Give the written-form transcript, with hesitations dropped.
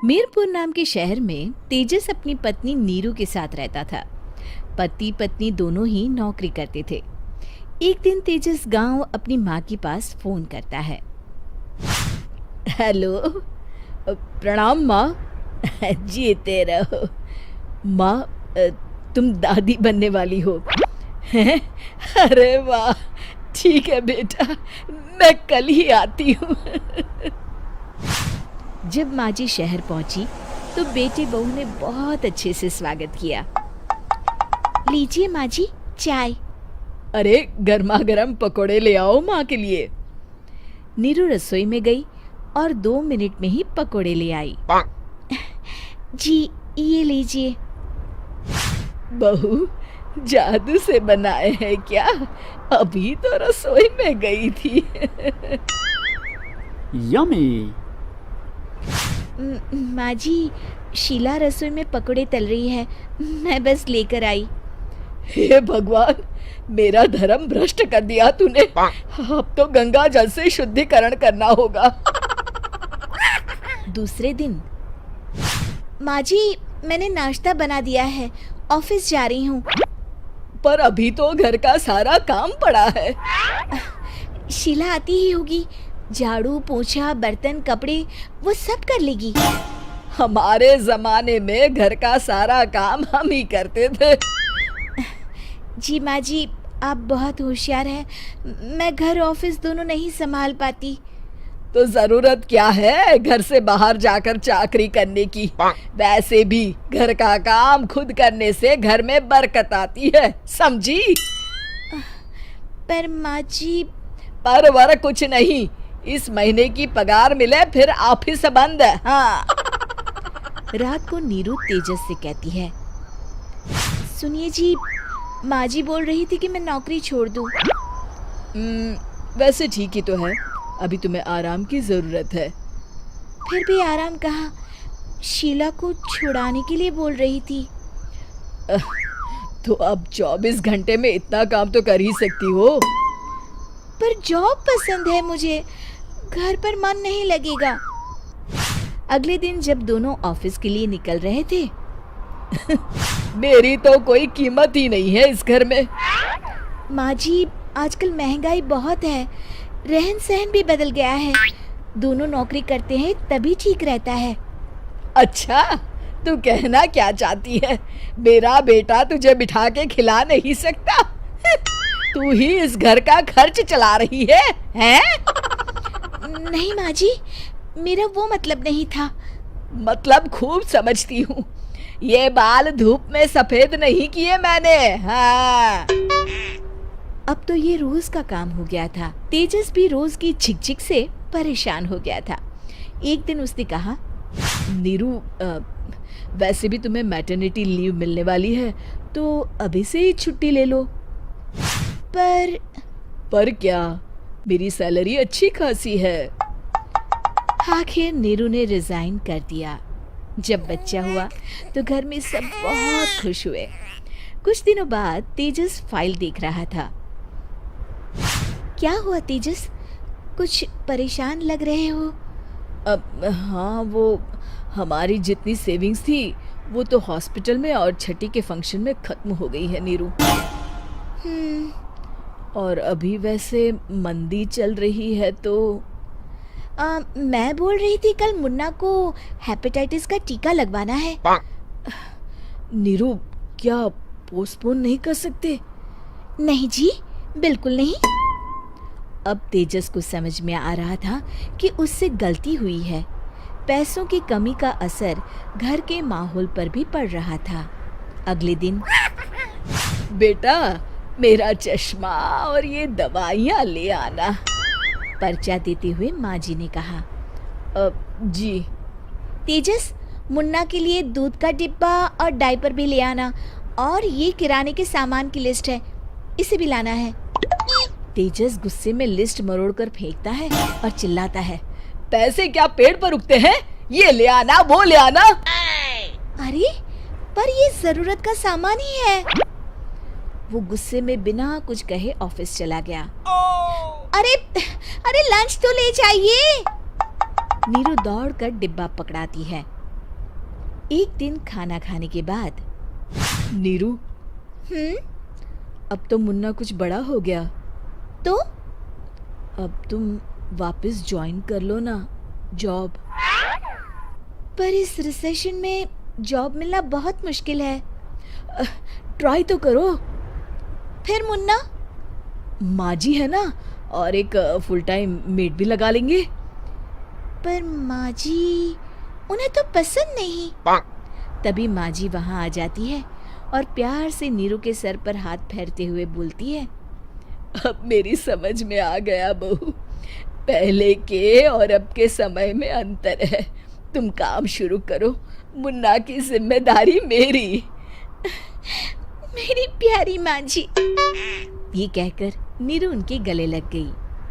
मीरपुर नाम के शहर में तेजस अपनी पत्नी नीरू के साथ रहता था। पति पत्नी दोनों ही नौकरी करते थे। एक दिन तेजस गांव अपनी माँ के पास फोन करता है। हेलो, प्रणाम माँ। जीते रहो माँ, तुम दादी बनने वाली हो हैं? अरे वाह, ठीक है बेटा, मैं कल ही आती हूँ। जब माँ जी शहर पहुंची तो बेटी बहू ने बहुत अच्छे से स्वागत किया। लीजिए माँ जी, चाय। अरे गर्मा गर्म पकोड़े ले आओ माँ के लिए। नीरू रसोई में गई और 2 मिनट में ही पकोड़े ले आई। जी ये लीजिए। बहू, जादू से बनाए हैं क्या? अभी तो रसोई में गई थी। यम्मी। माँ जी, शीला रसोई में पकोड़े तल रही है, मैं बस लेकर आई। हे भगवान, मेरा धर्म भ्रष्ट कर दिया तूने। अब तो गंगा जल से शुद्धिकरण करना होगा। दूसरे दिन, माँ जी मैंने नाश्ता बना दिया है, ऑफिस जा रही हूँ। पर अभी तो घर का सारा काम पड़ा है। शीला आती ही होगी, झाड़ू पोछा बर्तन कपड़े वो सब कर लेगी। हमारे जमाने में घर का सारा काम हम ही करते थे। जी माँ जी, आप बहुत होशियार हैं, मैं घर ऑफिस दोनों नहीं संभाल पाती। तो जरूरत क्या है घर से बाहर जाकर चाकरी करने की? वैसे भी घर का काम खुद करने से घर में बरकत आती है, समझी? पर माँ जी। पर वर कुछ नहीं, इस महीने की पगार मिले फिर ऑफिस बंद। हाँ। रात को नीरू तेजस से कहती है, सुनिए जी, माँ जी बोल रही थी कि मैं नौकरी छोड़ दूं। वैसे ठीक ही तो है, अभी तुम्हें आराम की जरूरत है। फिर भी आराम कहाँ, शीला को छुड़ाने के लिए बोल रही थी। तो अब 24 घंटे में इतना काम तो कर ही सकती हो। पर जॉब पसंद है मुझे, घर पर मन नहीं लगेगा। अगले दिन जब दोनों ऑफिस के लिए निकल रहे थे, मेरी तो कोई कीमत ही नहीं है इस घर में। माँ जी, आजकल महंगाई बहुत है, रहन सहन भी बदल गया है, दोनों नौकरी करते हैं तभी ठीक रहता है। अच्छा, तू कहना क्या चाहती है? मेरा बेटा तुझे बिठा के खिला नहीं सकता? तू ही इस घर का खर्च चला रही है, हैं? नहीं माँ जी, मेरा वो मतलब नहीं था। मतलब खूब समझती हूँ, ये बाल धूप में सफेद नहीं किए मैंने। हाँ। अब तो ये रोज का काम हो गया था। तेजस भी रोज की झिकझिक से परेशान हो गया था। एक दिन उसने कहा, नीरू, वैसे भी तुम्हें मैटरनिटी लीव मिलने वाली है, तो अभी से ही छुट्टी ले लो। पर क्या, मेरी सैलरी अच्छी खासी है। आखिर नीरू ने रिजाइन कर दिया। जब बच्चा हुआ तो घर में सब बहुत खुश हुए। कुछ दिनों बाद तेजस फाइल देख रहा था। क्या हुआ तेजस, कुछ परेशान लग रहे हो? हाँ, वो हमारी जितनी सेविंग्स थी वो तो हॉस्पिटल में और छठी के फंक्शन में खत्म हो गई है नीरू। और अभी वैसे मंदी चल रही है तो मैं बोल रही थी कल मुन्ना को हेपेटाइटिस का टीका लगवाना है। नीरू, क्या पोस्टपोन नहीं कर सकते? नहीं जी, बिल्कुल नहीं। अब तेजस को समझ में आ रहा था कि उससे गलती हुई है। पैसों की कमी का असर घर के माहौल पर भी पड़ रहा था। अगले दिन, बेटा मेरा चश्मा और ये दवाइयाँ ले आना, पर्चा देते हुए माँ जी ने कहा। जी। तेजस, मुन्ना के लिए दूध का डिब्बा और डायपर भी ले आना, और ये किराने के सामान की लिस्ट है, इसे भी लाना है। तेजस गुस्से में लिस्ट मरोड़कर फेंकता है और चिल्लाता है, पैसे क्या पेड़ पर उगते हैं? ये ले आना, वो ले आना। अरे पर ये जरूरत का सामान ही है। वो गुस्से में बिना कुछ कहे ऑफिस चला गया। अरे लंच तो ले जाइए। नीरू दौड़कर डिब्बा पकड़ाती है एक दिन खाना खाने के बाद, नीरू, अब तो मुन्ना कुछ बड़ा हो गया, तो अब तुम वापस ज्वाइन कर लो ना जॉब। पर इस रिसेशन में जॉब मिलना बहुत मुश्किल है। ट्राई तो करो। फिर मुन्ना? माँ जी है ना, और एक फुल टाइम मेड भी लगा लेंगे। पर माँ जी, उन्हें तो पसंद नहीं। तभी माँ जी वहाँ आ जाती है और प्यार से नीरू के सर पर हाथ फेरते हुए बोलती है, अब मेरी समझ में आ गया बहू, पहले के और अब के समय में अंतर है। तुम काम शुरू करो, मुन्ना की जिम्मेदारी मेरी। मेरी प्यारी माँ जी, ये कहकर नीरू उनके गले लग गई।